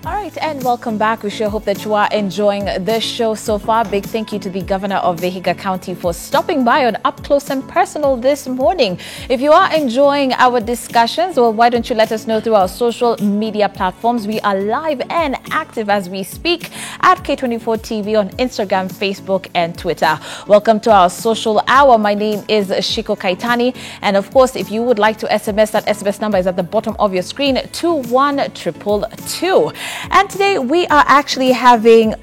All right, and welcome back. We sure hope that you are enjoying this show so far. Big thank you to the Governor of Vihiga County for stopping by on Up Close and Personal this morning. If you are enjoying our discussions, well, why don't you let us know through our social media platforms? We are live and active as we speak at K24 TV on Instagram, Facebook, and Twitter. Welcome to our social hour. My name is Shiko Kaitani. And of course, if you would like to SMS, that SMS number is at the bottom of your screen, 21222. And today we are actually having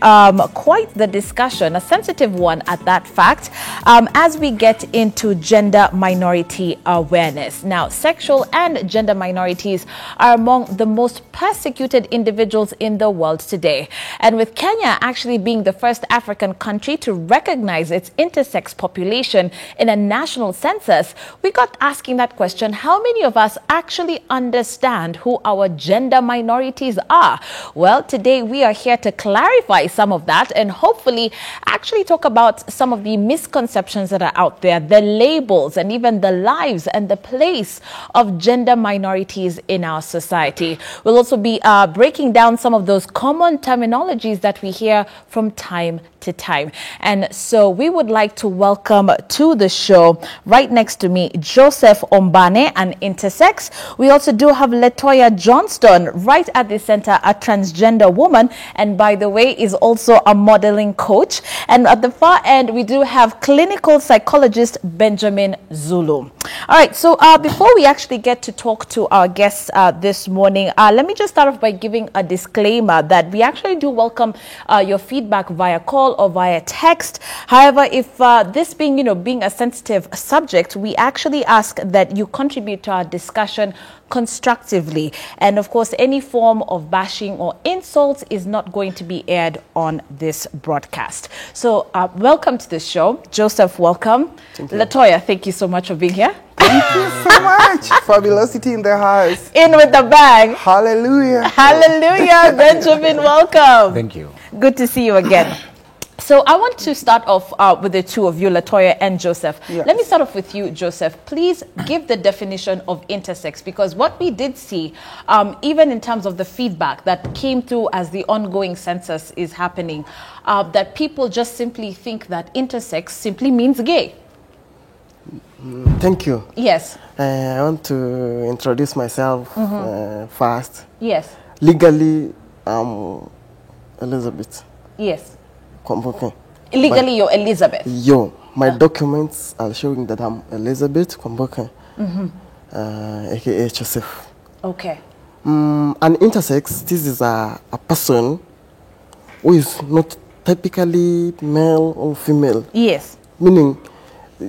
quite the discussion, a sensitive one at that fact, as we get into gender minority awareness. Now, sexual and gender minorities are among the most persecuted individuals in the world today. And with Kenya actually being the first African country to recognize its intersex population in a national census, we got asking that question: how many of us actually understand who our gender minorities are? Well, today we are here to clarify some of that and hopefully actually talk about some of the misconceptions that are out there, the labels, and even the lives and the place of gender minorities in our society. We'll also be breaking down some of those common terminologies that we hear from time to time. And so we would like to welcome to the show, right next to me, Joseph Ombane, an intersex. We also do have Letoya Johnstone right at the center, a transgender woman, and by the way is also a modeling coach. And at the far end we do have clinical psychologist Benjamin Zulu. All right, so before we actually get to talk to our guests this morning, let me just start off by giving a disclaimer that we actually do welcome your feedback via call or via text. However, if this being being a sensitive subject, we actually ask that you contribute to our discussion constructively, and of course any form of bashing or insults is not going to be aired on this broadcast. So welcome to the show. Joseph, welcome. Letoya, thank you so much for being here. Thank you so much. Fabulosity in the house. In with the bag. Hallelujah. Hallelujah. Benjamin, welcome. Thank you. Good to see you again. So I want to start off with the two of you, Letoya and Joseph. Yes. Let me start off with you, Joseph. Please give the definition of intersex, because what we did see, even in terms of the feedback that came through as the ongoing census is happening, that people just simply think that intersex simply means gay. Thank you. Yes. I want to introduce myself first. Yes. Legally, I'm Elizabeth. Yes. Kwamboke. Legally, you're Elizabeth. My documents are showing that I'm Elizabeth Kwamboke, aka Joseph. Okay. An intersex, this is a person who is not typically male or female. Yes. Meaning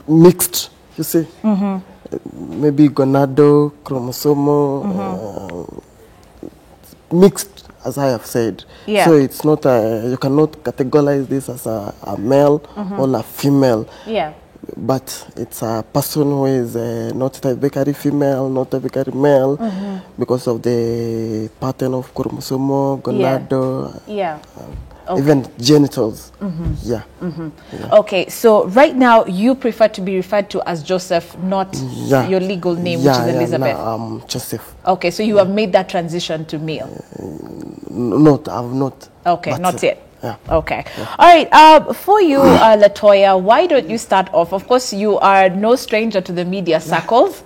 mixed, you see. Maybe gonado, chromosomal, mixed, as I have said. Yeah. So it's not you cannot categorize this as a male or a female. Yeah. But it's a person who is not typically female, not typically male, because of the pattern of chromosomal, gonado, Okay. even genitals. Yeah. Okay, so right now you prefer to be referred to as Joseph, not your legal name, which is Elizabeth. No, Joseph. Okay, so you have made that transition to male. Not, I have not. Okay, not yet. Yeah. Okay. Yeah. All right. For you, Letoya, why don't you start off? Of course, you are no stranger to the media circles.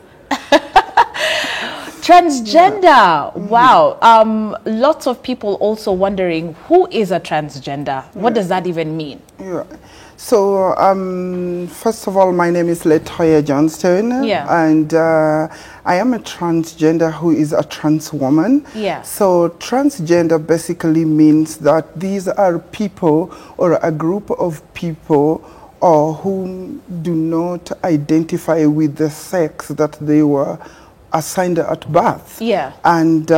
Transgender. Wow. Lots of people also wondering, who is a transgender? What does that even mean? Yeah. So, first of all, my name is Letoya Johnstone, and I am a transgender who is a trans woman. Yeah. So, transgender basically means that these are people or a group of people who do not identify with the sex that they were assigned at birth. Yeah. And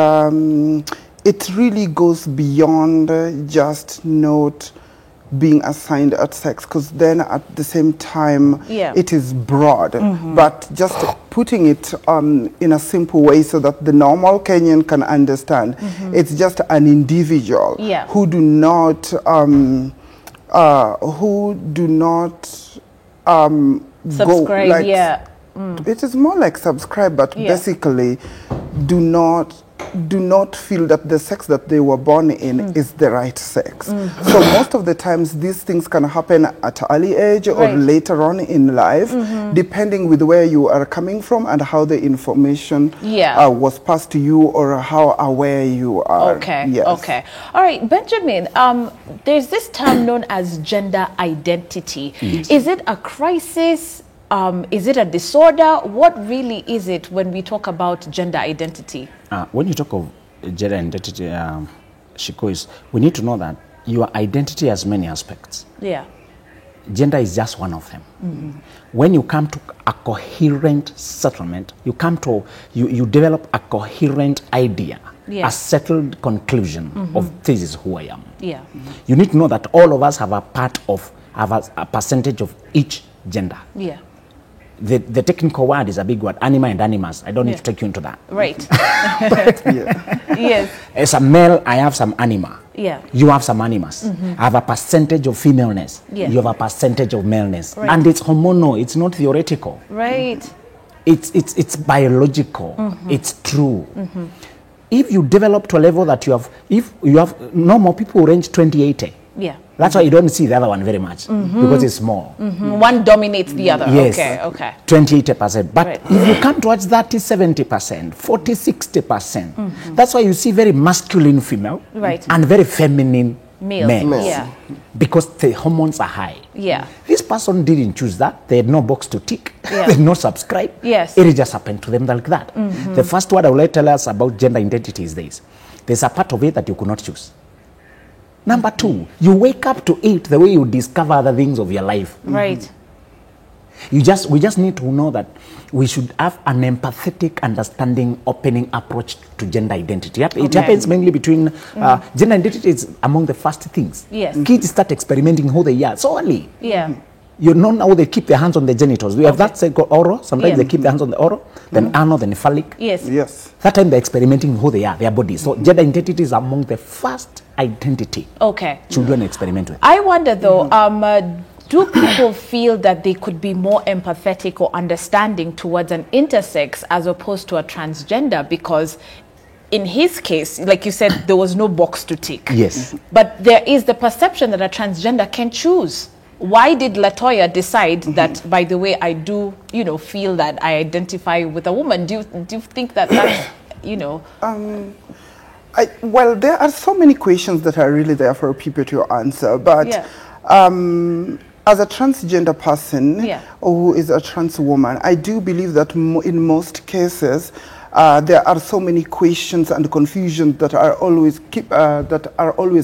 it really goes beyond just not being assigned at sex, because then at the same time it is broad. But just putting it in a simple way so that the normal Kenyan can understand, it's just an individual who do not subscribe. Go like, it is more like subscribe, but basically do not do not feel that the sex that they were born in is the right sex. So most of the times these things can happen at early age or later on in life, depending with where you are coming from and how the information was passed to you or how aware you are. Okay, yes. okay. All right, Benjamin, there's this term known as gender identity. Is it a crisis? Is it a disorder? What really is it when we talk about gender identity? When you talk of gender identity, Shiko, we need to know that your identity has many aspects. Yeah. Gender is just one of them. When you come to a coherent settlement, you develop a coherent idea, a settled conclusion of this is who I am. Yeah. You need to know that all of us have a percentage of each gender. Yeah. The technical word is a big word, anima and animus. I don't need to take you into that. Right. Yes. As a male, I have some anima. Yeah. You have some animus. I have a percentage of femaleness. You have a percentage of maleness. And it's hormonal, it's not theoretical. Right. It's biological. It's true. If you develop to a level that if you have normal people range 20-80. Yeah. That's why you don't see the other one very much, because it's small. One dominates the other. Yes. Okay. 20-80%. But if you come towards 30-70%, 40-60%, that's why you see very masculine female and very feminine male. Yeah. Because the hormones are high. Yeah. This person didn't choose that. They had no box to tick. They did not subscribe. Yes. It just happened to them like that. The first word I will tell us about gender identity is this. There's a part of it that you could not choose. Number two, you wake up to it the way you discover other things of your life. Right. We just need to know that we should have an empathetic, understanding, opening approach to gender identity. It happens mainly between gender identity is among the first things. Yes. Kids start experimenting who they are so early. Yeah. You know now they keep their hands on the genitals. We have that say called oral. Sometimes they keep their hands on the oral, then anal, then phallic. Yes. Yes. That time they're experimenting who they are, their bodies. So gender identity is among the first identity children experiment with. I wonder though, do people feel that they could be more empathetic or understanding towards an intersex as opposed to a transgender? Because in his case, like you said, there was no box to tick. Yes. But there is the perception that a transgender can choose. Why did Letoya decide that, by the way, I do, feel that I identify with a woman? Do you think that that's, well, there are so many questions that are really there for people to answer. But as a transgender person who is a trans woman, I do believe that in most cases, there are so many questions and confusions that are always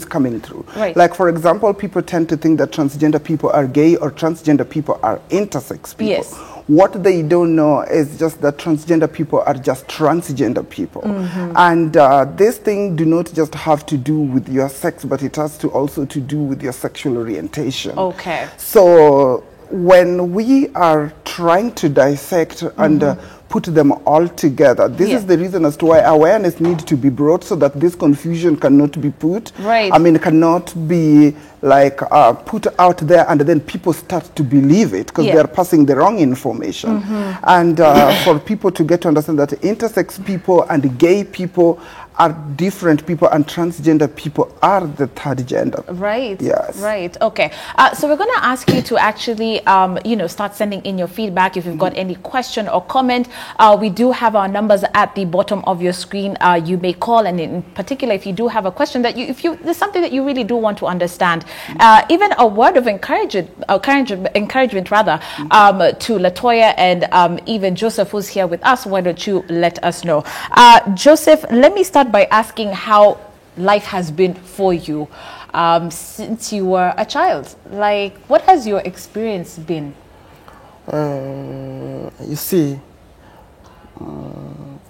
coming through. Right. Like, for example, people tend to think that transgender people are gay or transgender people are intersex people. Yes. What they don't know is just that transgender people are just transgender people. And this thing do not just have to do with your sex, but it has to also to do with your sexual orientation. Okay. So when we are trying to dissect and put them all together, this is the reason as to why awareness needs to be brought, so that this confusion cannot be put. Right. I mean, it cannot be like put out there and then people start to believe it because they are passing the wrong information. And for people to get to understand that intersex people and gay people are different people and transgender people are the third gender. Right. Yes. Right. Okay. So we're going to ask you to actually, start sending in your feedback if you've got any question or comment. We do have our numbers at the bottom of your screen. You may call, and in particular, if you do have a question that there's something that you really do want to understand, even a word of encouragement rather, to Letoya and even Joseph, who's here with us. Why don't you let us know? Joseph, let me start by asking how life has been for you since you were a child. Like, what has your experience been? You see,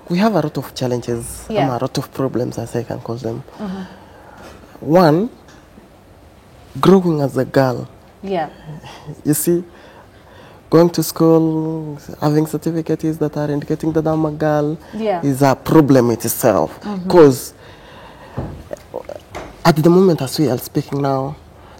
we have a lot of challenges, a lot of problems, as I can call them. One, growing as a girl. Yeah. You see, going to school, having certificates that are indicating that I'm a girl is a problem itself. Because at the moment as we are speaking now,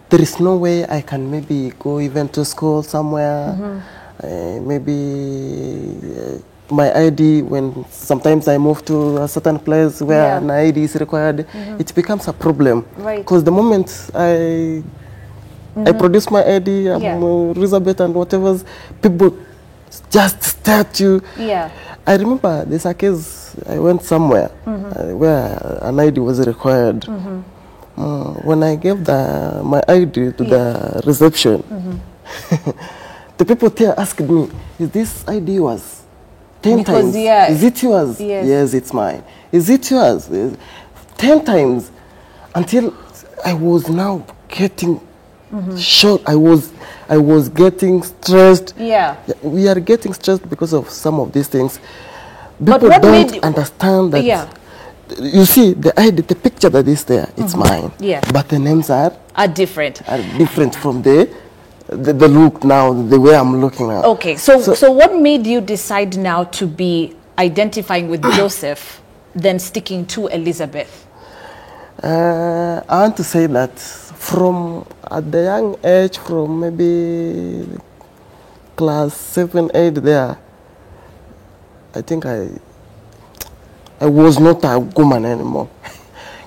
there is no way I can maybe go even to school somewhere, maybe my ID, when sometimes I move to a certain place where an ID is required, it becomes a problem. Right. Because the moment I produce my ID, I'm Elizabeth and whatever, people just stare at you. Yeah. I remember there's a case, I went somewhere where an ID was required. When I gave my ID to the reception, the people there asked me, is this ID yours? 10 times. Is it yours? Yes, it's mine. Is it yours? 10 times. Until I was now getting shocked. I was getting stressed. Yeah. We are getting stressed because of some of these things. People don't understand that. Yeah. You see, the ID, the picture that is there, it's mine. Yeah. But the names are different. Are different from the look now, the way I'm looking at. Okay, so what made you decide now to be identifying with Joseph than sticking to Elizabeth? I want to say that from at the young age, from maybe class 7, 8 there, I think I was not a woman anymore.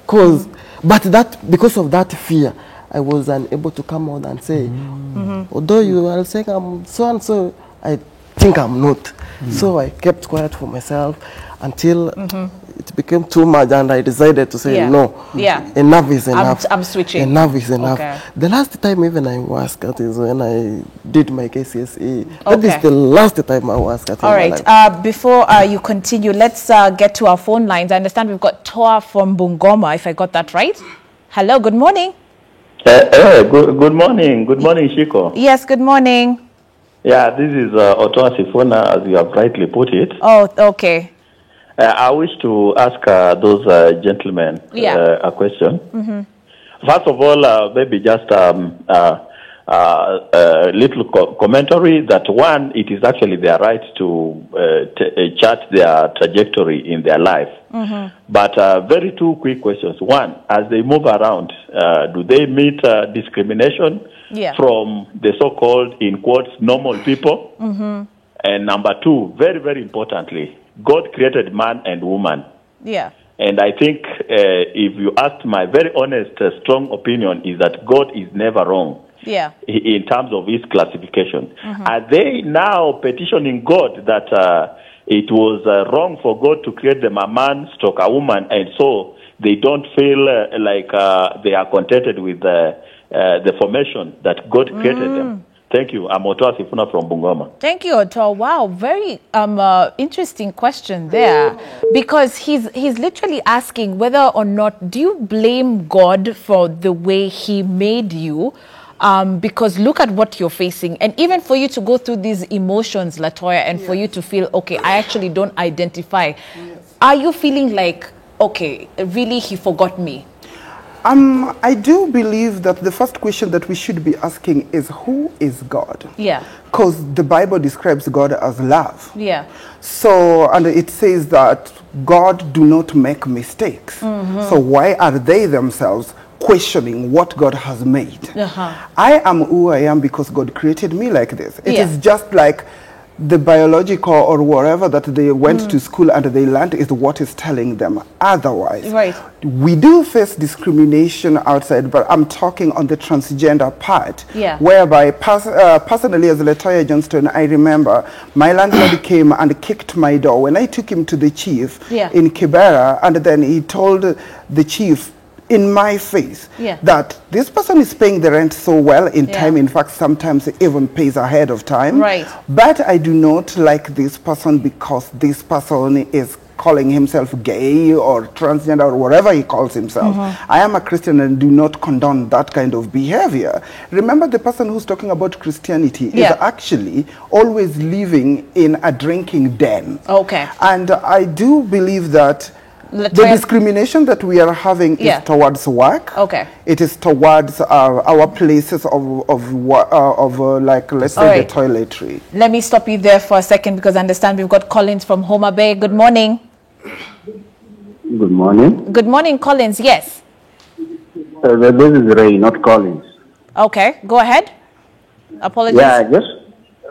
But because of that fear, I was unable to come out and say, although you are saying I'm so and so, I think I'm not. So I kept quiet for myself until it became too much, and I decided to say no. Yeah. Enough is enough. I'm switching. Enough is enough. Okay. The last time even I was cut is when I did my KCSE. Okay. That is the last time I was cut. All right. Before you continue, let's get to our phone lines. I understand we've got Toa from Bungoma, if I got that right. Hello. Good morning. Good morning. Good morning, Shiko. Yes, good morning. Yeah, this is Otoa Sifuna, as you have rightly put it. Oh, okay. I wish to ask those gentlemen a question. First of all, maybe just a little commentary that one, it is actually their right to chart their trajectory in their life. But very two quick questions. One, as they move around, do they meet discrimination from the so-called, in quotes, normal people? And number two, very, very importantly, God created man and woman. Yeah. And I think if you ask my very honest, strong opinion is that God is never wrong. Yeah. In terms of his classification. Are they now petitioning God that it was wrong for God to create them a man stroke a woman, and so they don't feel like they are contented with the formation that God created them? Thank you. I'm Otoa Sifuna from Bungoma. Thank you, Otoa. Wow, very interesting question there, because he's literally asking whether or not do you blame God for the way he made you, because look at what you're facing, and even for you to go through these emotions, Letoya, and for you to feel, okay, I actually don't identify. Are you feeling like, okay, really he forgot me? I do believe that the first question that we should be asking is, who is God? Yeah. Because the Bible describes God as love. Yeah. So, and it says that God do not make mistakes. So why are they themselves questioning what God has made? I am who I am because God created me like this. It is just like the biological or whatever that they went to school and they learned is what is telling them otherwise. Right. We do face discrimination outside, but I'm talking on the transgender part, whereby personally as Letoya Johnstone, I remember my landlord came and kicked my door when I took him to the chief in Kibera, and then he told the chief in my face that this person is paying the rent so well in time. In fact, sometimes it even pays ahead of time. Right. But I do not like this person because this person is calling himself gay or transgender or whatever he calls himself. I am a Christian and do not condone that kind of behavior. Remember, the person who's talking about Christianity is actually always living in a drinking den. Okay. And I do believe that the discrimination that we are having is towards work. Okay. It is towards our places of like, let's say, the toiletry. Let me stop you there for a second, because I understand we've got Collins from Homa Bay. Good morning. Good morning. Good morning, Collins. Yes. This is Ray, not Collins. Okay, go ahead. Apologies. Yeah,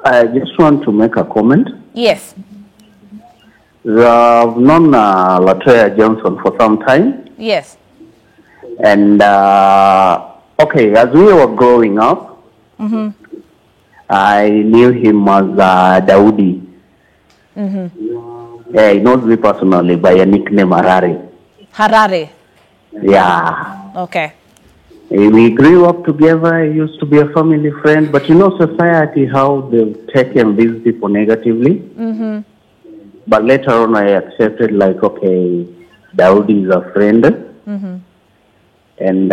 I just want to make a comment. Yes. I've known Letoya Johnstone for some time. Yes. And, okay, as we were growing up, I knew him as Daudi. Yeah, he knows me personally by a nickname Harare. Harare. Yeah. Okay. We grew up together. He used to be a family friend. But you know, society, how they've taken these people negatively. But later on, I accepted, like, okay, Daudi is a friend. And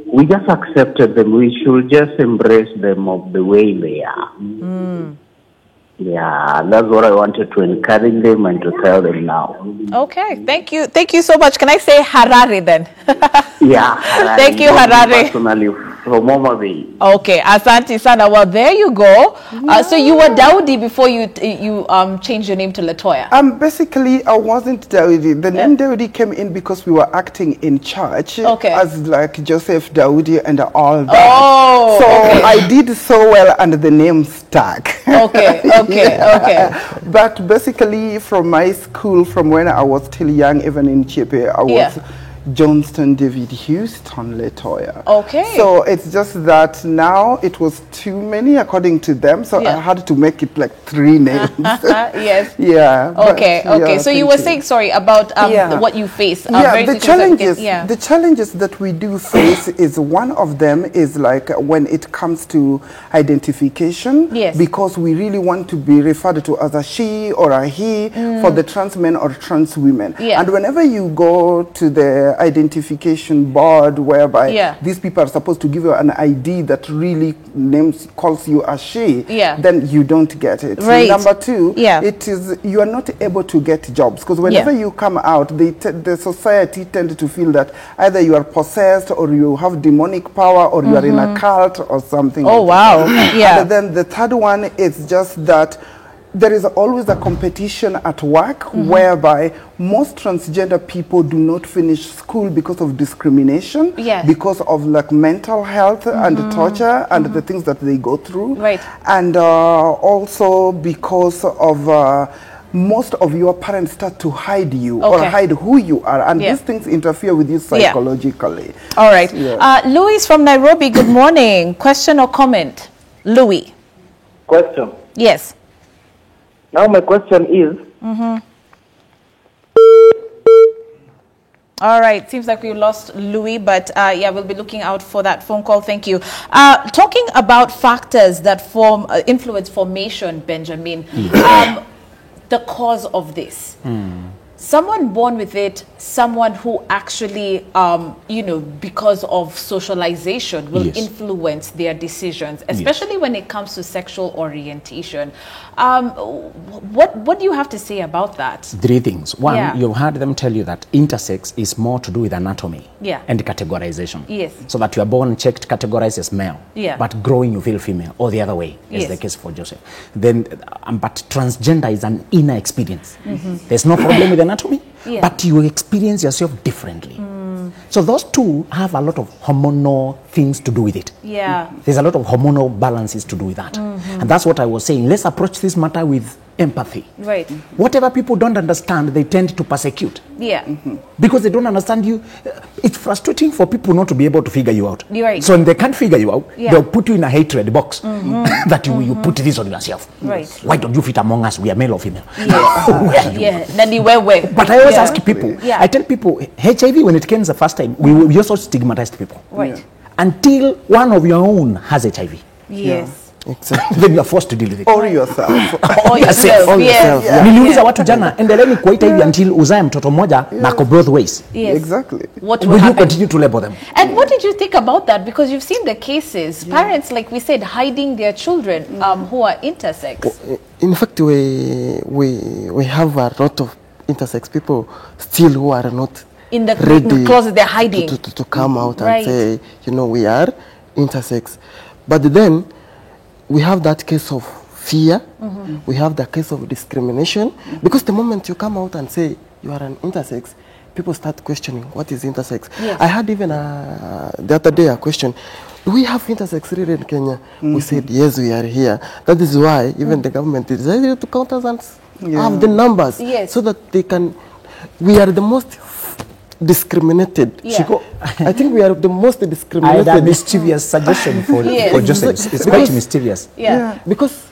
we just accepted them. We should just embrace them of the way they are. Yeah, that's what I wanted to encourage them and to tell them now. Okay, thank you. Thank you so much. Can I say Harare then? Yeah, Harare. Thank you, Harare. Personally, from Mama Bay. Okay, Asante Sana. Well, there you go. So you were Daudi before you changed your name to Letoya. Basically, I wasn't Daudi. The name Daudi came in because we were acting in church as like Joseph Daudi and all that. Oh, so I did so well and the name stuck. Okay, okay. But basically, from my school, from when I was still young, even in Chepe, I was Johnston David Houston Letoya. Okay. So it's just that now it was too many according to them, so I had to make it like 3 names. Yes. Yeah. Okay. Okay. So you were saying, sorry, about what you face. The challenges. The challenges that we do face is one of them is like when it comes to identification. Yes. Because we really want to be referred to as a she or a he for the trans men or trans women. Yeah. And whenever you go to the identification board whereby these people are supposed to give you an ID that really calls you a she, then you don't get it. Right. Number 2, it is you are not able to get jobs because whenever you come out, the society tends to feel that either you are possessed or you have demonic power or you are in a cult or something. Oh, wow. Yeah. And then the third one is just that there is always a competition at work whereby most transgender people do not finish school because of discrimination, because of like mental health and torture and the things that they go through, and also because of most of your parents start to hide you or hide who you are, and these things interfere with you psychologically. All right. Louis from Nairobi, good morning. Question or comment? Louis. Question. Yes. Now my question is... All right. Seems like we lost Louis, but we'll be looking out for that phone call. Thank you. Talking about factors that influence formation, Benjamin, the cause of this. Someone born with it, someone who actually, because of socialization will influence their decisions, especially when it comes to sexual orientation. What do you have to say about that? 3 things. One, you've heard them tell you that intersex is more to do with anatomy and categorization. Yes. So that you are born, checked, categorized as male, but growing you feel female, or the other way, is the case for Joseph. Then, but transgender is an inner experience. There's no problem with anatomy, but you experience yourself differently. So those two have a lot of hormonal things to do with it. There's a lot of hormonal balances to do with that. And that's what I was saying. Let's approach this matter with empathy. Right. Whatever people don't understand, they tend to persecute. Because they don't understand you. It's frustrating for people not to be able to figure you out. Right. So when they can't figure you out, they'll put you in a hatred box that you put this on yourself. Right. Why don't you fit among us? We are male or female. But I always ask people, I tell people, HIV, when it came the first time, we also stigmatized people. Right. Until one of your own has HIV. Yes. Exactly. Then you are forced to deal with it. Or yourself. Or yourself. Niliuliza watu jana, endeleni kuita hivi until uzae mtoto moja na go both ways. Exactly. What will you continue to label them? And what did you think about that? Because you've seen the cases, parents, like we said, hiding their children who are intersex. In fact, we have a lot of intersex people still who are not in the ready closet, they're hiding to come out and say, we are intersex. But then we have that case of fear, we have the case of discrimination, because the moment you come out and say you are an intersex, people start questioning what is intersex. I had even the other day a question, do we have intersex really in Kenya? We said yes, we are here. That is why even the government decided to count us as have the numbers, so that they can. We are the most discriminated. I think we are the most discriminated. I had a mischievous suggestion for Joseph. It's quite mischievous. Because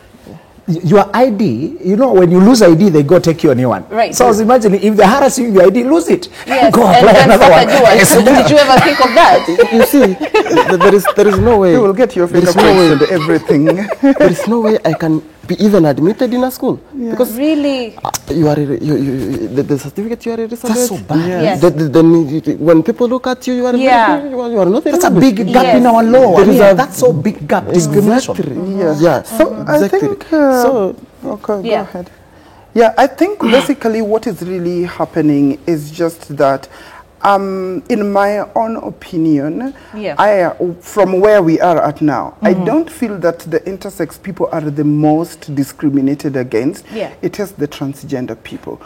your ID, you know, when you lose ID, they go take you a new one. Right. So I was imagining if they're harassing your ID, lose it. Yes. Go apply another one. Did you ever think of that? You see, there is no way. You will get your fingerprints and everything. There is no way I can be even admitted in a school because really you are the certificate you are a reservist. That's so bad. Then when people look at you, you are you are not. That's a big gap in our law. That's so big gap. Discrimination. So I think. Okay, go ahead. Yeah, I think basically what is really happening is just that. In my own opinion, from where we are at now, I don't feel that the intersex people are the most discriminated against. It is the transgender people.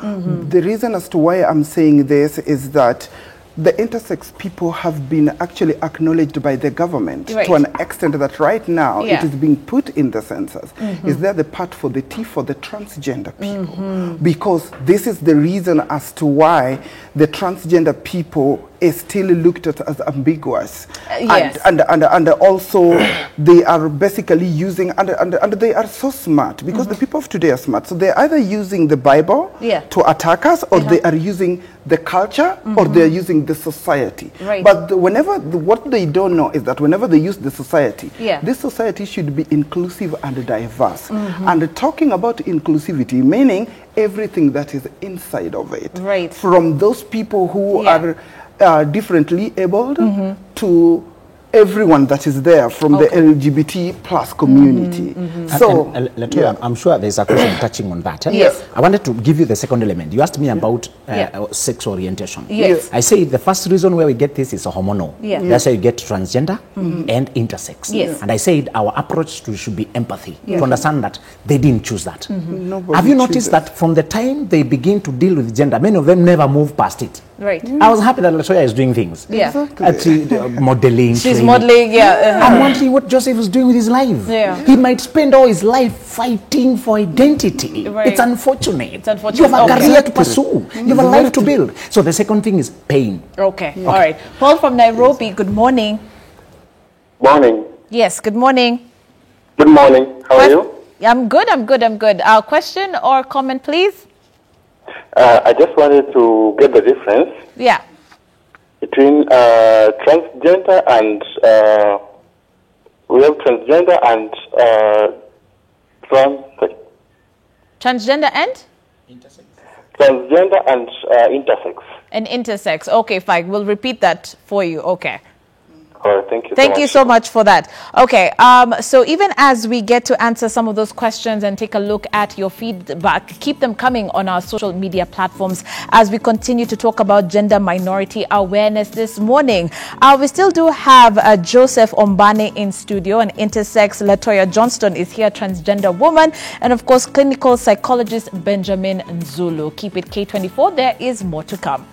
The reason as to why I'm saying this is that the intersex people have been actually acknowledged by the government to an extent that right now it is being put in the census. Is there the part for the T for the transgender people? Because this is the reason as to why the transgender people is still looked at as ambiguous. And also they are basically using, and they are so smart because the people of today are smart. So they're either using the Bible to attack us, or they are using the culture, or they are using the society. But what they don't know is that whenever they use the society, this society should be inclusive and diverse. And talking about inclusivity, meaning everything that is inside of it. From those people who are differently abled to everyone that is there, from the LGBT plus community. So, Letoya, I'm sure there's a question touching on that. Yes. I wanted to give you the second element. You asked me about sex orientation. Yes. I say the first reason where we get this is a hormonal. That's how you get transgender and intersex. And I said our approach should be empathy, to understand that they didn't choose that. Have you noticed that from the time they begin to deal with gender, many of them never move past it? I was happy that Letoya is doing things. Actually, modeling. She's modeling, I'm wondering what Joseph is doing with his life. He might spend all his life fighting for identity. It's unfortunate. You have a career to pursue. You have a life to build. So the second thing is pain. All right. Paul from Nairobi, good morning. Morning. Yes, good morning. Good morning. How are you? I'm good. Question or comment, please? I just wanted to get the difference between transgender and we have transgender and transgender and intersex. Transgender and intersex. And intersex. Okay, fine. We'll repeat that for you. Okay. All right, thank you. Thank you so much for that. Okay, so even as we get to answer some of those questions and take a look at your feedback, keep them coming on our social media platforms as we continue to talk about gender minority awareness this morning. We still do have Joseph Ombane in studio, and intersex Letoya Johnstone is here, transgender woman, and of course clinical psychologist Benjamin Nzulu. Keep it K24, there is more to come.